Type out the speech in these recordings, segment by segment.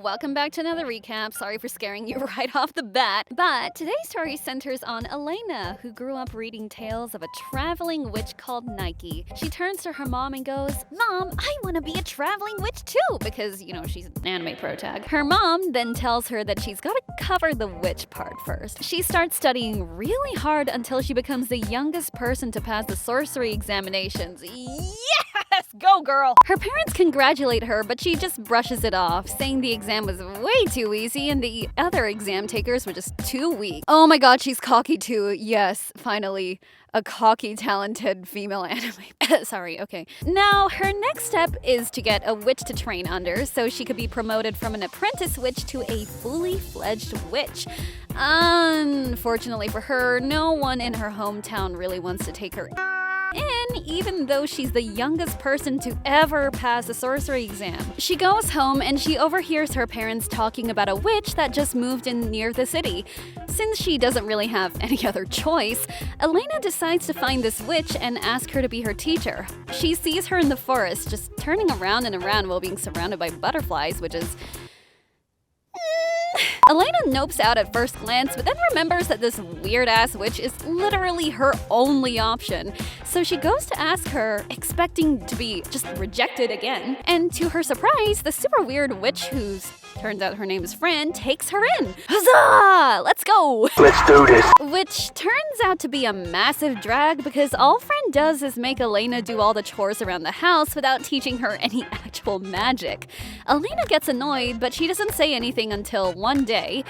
welcome back to another recap. Sorry for scaring you right off the bat. But today's story centers on Elena, who grew up reading tales of a traveling witch called Nike. She turns to her mom and goes, "Mom, I want to be a traveling witch too," because, she's an anime protag. Her mom then tells her that she's got to cover the witch part first. She starts studying really hard until she becomes the youngest person to pass the sorcery examinations. Yes! Go, girl! Her parents congratulate her, but she just brushes it off, saying the exam was way too easy and the other exam takers were just too weak. Oh my god, she's cocky too. Yes, finally. A cocky, talented female anime. Sorry, okay. Now, her next step is to get a witch to train under so she could be promoted from an apprentice witch to a fully fledged witch. Unfortunately for her, no one in her hometown really wants to take her in, even though she's the youngest person to ever pass a sorcery exam. She goes home and she overhears her parents talking about a witch that just moved in near the city. Since she doesn't really have any other choice, Elena decides to find this witch and ask her to be her teacher. She sees her in the forest, just turning around and around while being surrounded by butterflies, which is... Elena nopes out at first glance, but then remembers that this weird-ass witch is literally her only option. So she goes to ask her, expecting to be just rejected again. And to her surprise, the super weird witch, who's turns out her name is Fran, takes her in. Huzzah! Let's go! Let's do this! Which turns out to be a massive drag because all Fran does is make Elena do all the chores around the house without teaching her any actual magic. Elena gets annoyed, but she doesn't say anything until one day,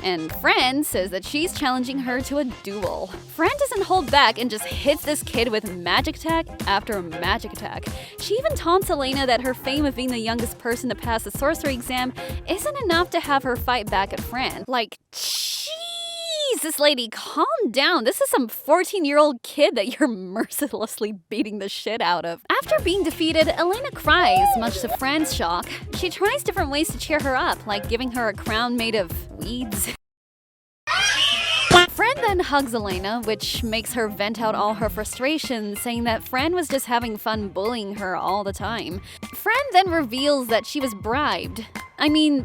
and Fran says that she's challenging her to a duel. Fran doesn't hold back and just hits this kid with magic attack after magic attack. She even taunts Elena that her fame of being the youngest person to pass the sorcery exam isn't enough to have her fight back at Fran. Like, Jesus, lady, calm down. This is some 14-year-old kid that you're mercilessly beating the shit out of. After being defeated, Elena cries, much to Fran's shock. She tries different ways to cheer her up, like giving her a crown made of weeds. Fran then hugs Elena, which makes her vent out all her frustrations, saying that Fran was just having fun bullying her all the time. Fran then reveals that she was bribed.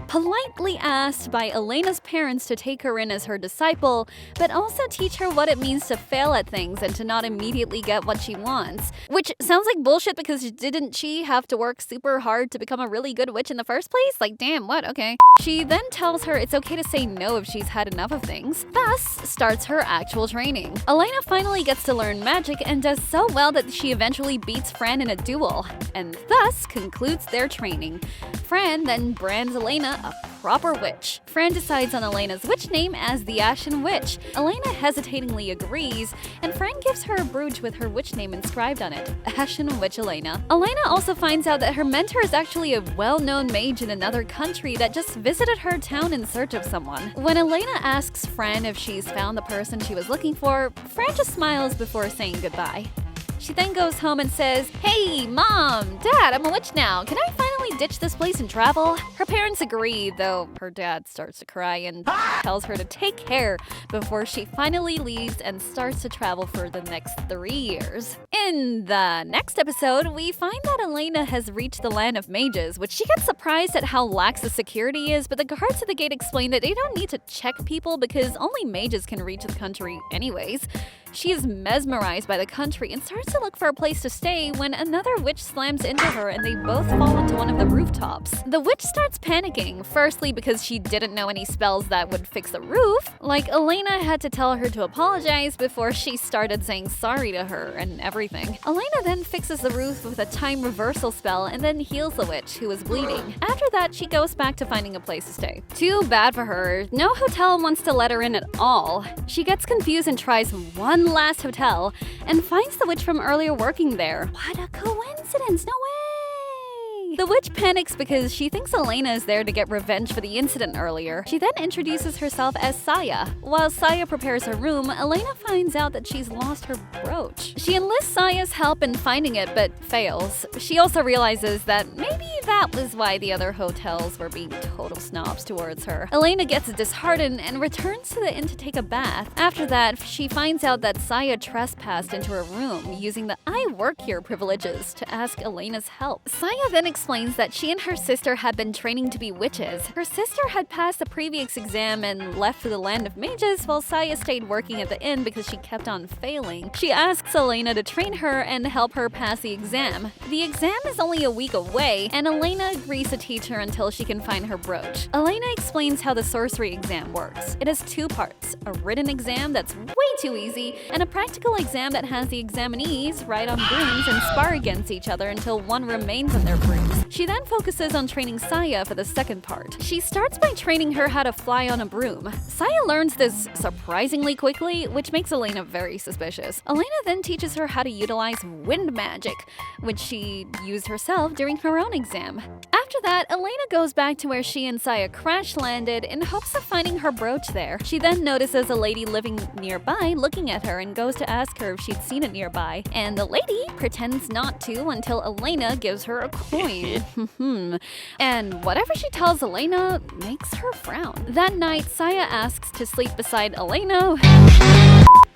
Politely asked by Elena's parents to take her in as her disciple, but also teach her what it means to fail at things and to not immediately get what she wants. Which sounds like bullshit because didn't she have to work super hard to become a really good witch in the first place? Like, damn, what? Okay. She then tells her it's okay to say no if she's had enough of things, thus starts her actual training. Elena finally gets to learn magic and does so well that she eventually beats Fran in a duel, and thus concludes their training. Fran then brands Elena a proper witch. Fran decides on Elena's witch name as the Ashen Witch. Elena hesitatingly agrees, and Fran gives her a brooch with her witch name inscribed on it, Ashen Witch Elena. Elena also finds out that her mentor is actually a well-known mage in another country that just visited her town in search of someone. When Elena asks Fran if she's found the person she was looking for, Fran just smiles before saying goodbye. She then goes home and says, "Hey, Mom, Dad, I'm a witch now. Can I finally ditch this place and travel?" Her parents agree, though her dad starts to cry and tells her to take care before she finally leaves and starts to travel for the next 3 years. In the next episode, we find that Elena has reached the land of mages, which she gets surprised at how lax the security is, but the guards at the gate explain that they don't need to check people because only mages can reach the country anyways. She is mesmerized by the country and starts to look for a place to stay when another witch slams into her and they both fall onto one of the rooftops. The witch starts panicking, firstly because she didn't know any spells that would fix the roof. Like, Elena had to tell her to apologize before she started saying sorry to her and everything. Elena then fixes the roof with a time reversal spell and then heals the witch, who is bleeding. After that, she goes back to finding a place to stay. Too bad for her. No hotel wants to let her in at all. She gets confused and tries one last hotel and finds the witch from earlier working there. What a coincidence! No way! The witch panics because she thinks Elena is there to get revenge for the incident earlier. She then introduces herself as Saya. While Saya prepares her room, Elena finds out that she's lost her brooch. She enlists Saya's help in finding it, but fails. She also realizes that maybe that was why the other hotels were being total snobs towards her. Elena gets disheartened and returns to the inn to take a bath. After that, she finds out that Saya trespassed into her room using the "I work here" privileges to ask Elena's help. Saya then explains that she and her sister had been training to be witches. Her sister had passed the previous exam and left for the land of mages, while Saya stayed working at the inn because she kept on failing. She asks Elena to train her and help her pass the exam. The exam is only a week away, and Elena agrees to teach her until she can find her brooch. Elena explains how the sorcery exam works. It has two parts: a written exam that's way too easy, and a practical exam that has the examinees ride on brooms and spar against each other until one remains on their brooms. She then focuses on training Saya for the second part. She starts by training her how to fly on a broom. Saya learns this surprisingly quickly, which makes Elena very suspicious. Elena then teaches her how to utilize wind magic, which she used herself during her own exam. After that, Elena goes back to where she and Saya crash landed in hopes of finding her brooch there. She then notices a lady living nearby looking at her and goes to ask her if she'd seen it nearby. And the lady pretends not to until Elena gives her a coin. And whatever she tells Elena makes her frown. That night, Saya asks to sleep beside Elena.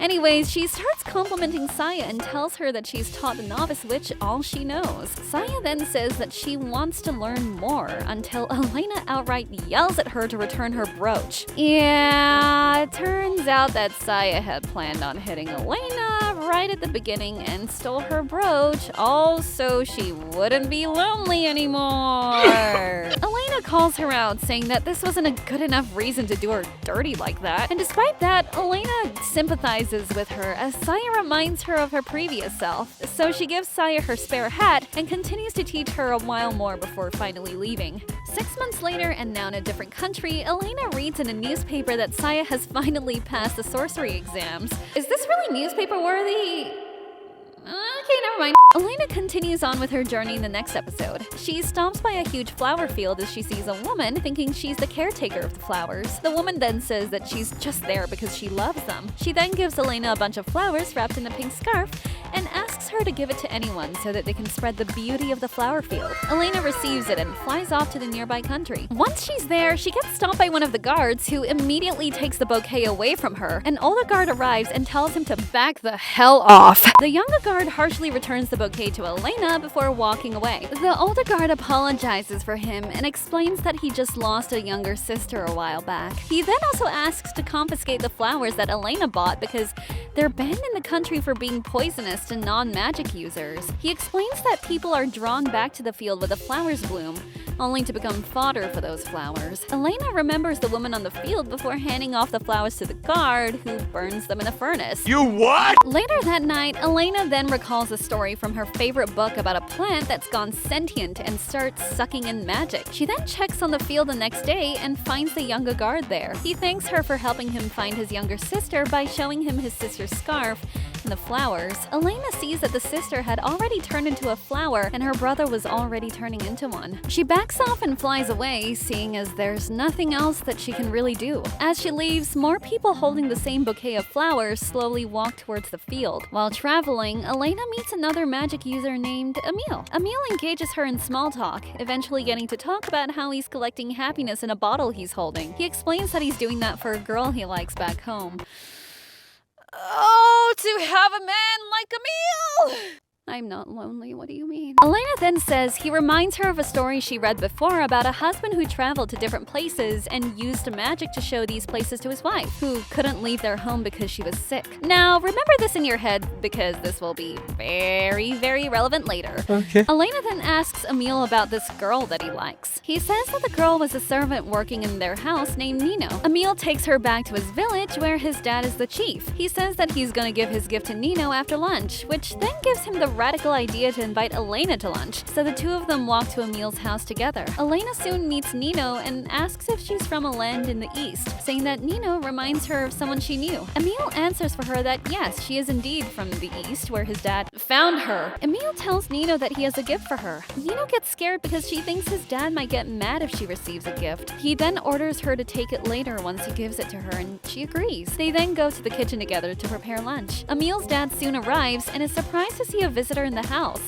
Anyways, she starts complimenting Saya and tells her that she's taught the novice witch all she knows. Saya then says that she wants to learn more until Elena outright yells at her to return her brooch. Yeah, it turns out that Saya had planned on hitting Elena right at the beginning and stole her brooch, all so she wouldn't be lonely anymore. Elena calls her out, saying that this wasn't a good enough reason to do her dirty like that. And despite that, Elena sympathizes with her as Saya reminds her of her previous self. So she gives Saya her spare hat and continues to teach her a while more before finally leaving. 6 months later, and now in a different country, Elena reads in a newspaper that Saya has finally passed the sorcery exams. Is this really newspaper worthy? Okay, never mind. Elena continues on with her journey in the next episode. She stops by a huge flower field as she sees a woman, thinking she's the caretaker of the flowers. The woman then says that she's just there because she loves them. She then gives Elena a bunch of flowers wrapped in a pink scarf and asks her to give it to anyone so that they can spread the beauty of the flower field. Elena receives it and flies off to the nearby country. Once she's there, she gets stopped by one of the guards, who immediately takes the bouquet away from her. An older guard arrives and tells him to back the hell off. The younger guard harshly returns the bouquet to Elena before walking away. The older guard apologizes for him and explains that he just lost a younger sister a while back. He then also asks to confiscate the flowers that Elena bought because they're banned in the country for being poisonous to non-magic users. He explains that people are drawn back to the field where the flowers bloom, only to become fodder for those flowers. Elena remembers the woman on the field before handing off the flowers to the guard, who burns them in a furnace. You what? Later that night, Elena then recalls a story from her favorite book about a plant that's gone sentient and starts sucking in magic. She then checks on the field the next day and finds the younger guard there. He thanks her for helping him find his younger sister by showing him his sister's scarf and the flowers. Elena sees that the sister had already turned into a flower and her brother was already turning into one. She backs off and flies away, seeing as there's nothing else that she can really do. As she leaves, more people holding the same bouquet of flowers slowly walk towards the field. While traveling, Elena meets another magic user named Emil. Emil engages her in small talk, eventually getting to talk about how he's collecting happiness in a bottle he's holding. He explains that he's doing that for a girl he likes back home. Oh, to have a man like Emil! I'm not lonely, what do you mean? Elena then says he reminds her of a story she read before about a husband who traveled to different places and used magic to show these places to his wife, who couldn't leave their home because she was sick. Now, remember this in your head because this will be very, very relevant later. Okay. Elena then asks Emil about this girl that he likes. He says that the girl was a servant working in their house named Nino. Emil takes her back to his village where his dad is the chief. He says that he's gonna give his gift to Nino after lunch, which then gives him the radical idea to invite Elena to lunch, so the two of them walk to Emil's house together. Elena soon meets Nino and asks if she's from a land in the east, saying that Nino reminds her of someone she knew. Emil answers for her that yes, she is indeed from the east where his dad found her. Emil tells Nino that he has a gift for her. Nino gets scared because she thinks his dad might get mad if she receives a gift. He then orders her to take it later once he gives it to her, and she agrees. They then go to the kitchen together to prepare lunch. Emil's dad soon arrives and is surprised to see a visitor in the house.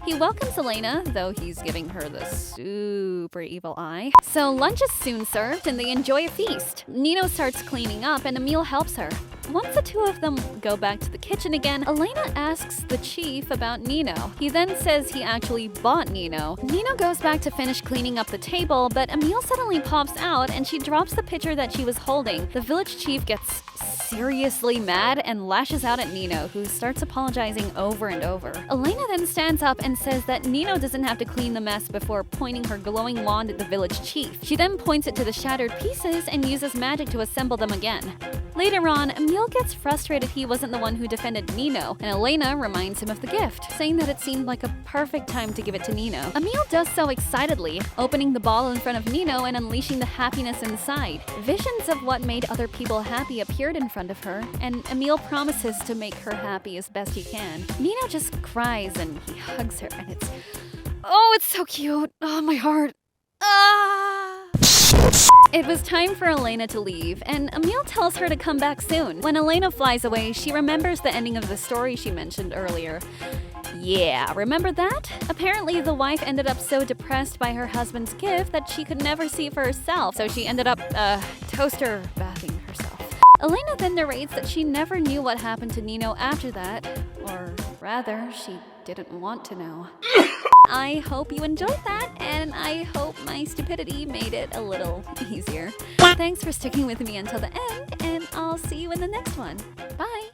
He welcomes Elena, though he's giving her the super evil eye. So lunch is soon served and they enjoy a feast. Nino starts cleaning up and Emil helps her. Once the two of them go back to the kitchen again, Elena asks the chief about Nino. He then says he actually bought Nino. Nino goes back to finish cleaning up the table, but Emil suddenly pops out and she drops the pitcher that she was holding. The village chief gets seriously mad and lashes out at Nino, who starts apologizing over and over. Elena then stands up and says that Nino doesn't have to clean the mess before pointing her glowing wand at the village chief. She then points it to the shattered pieces and uses magic to assemble them again. Later on, Emil gets frustrated he wasn't the one who defended Nino, and Elena reminds him of the gift, saying that it seemed like a perfect time to give it to Nino. Emil does so excitedly, opening the ball in front of Nino and unleashing the happiness inside. Visions of what made other people happy appeared in front of her, and Emil promises to make her happy as best he can. Nino just cries and he hugs her, and it's so cute. Oh, my heart. It was time for Elena to leave, and Emil tells her to come back soon. When Elena flies away, she remembers the ending of the story she mentioned earlier. Yeah, remember that? Apparently, the wife ended up so depressed by her husband's gift that she could never see for herself, so she ended up, toaster bathing herself. Elena then narrates that she never knew what happened to Nino after that, or rather, she didn't want to know. I hope you enjoyed that, and I hope my stupidity made it a little easier. Thanks for sticking with me until the end, and I'll see you in the next one. Bye!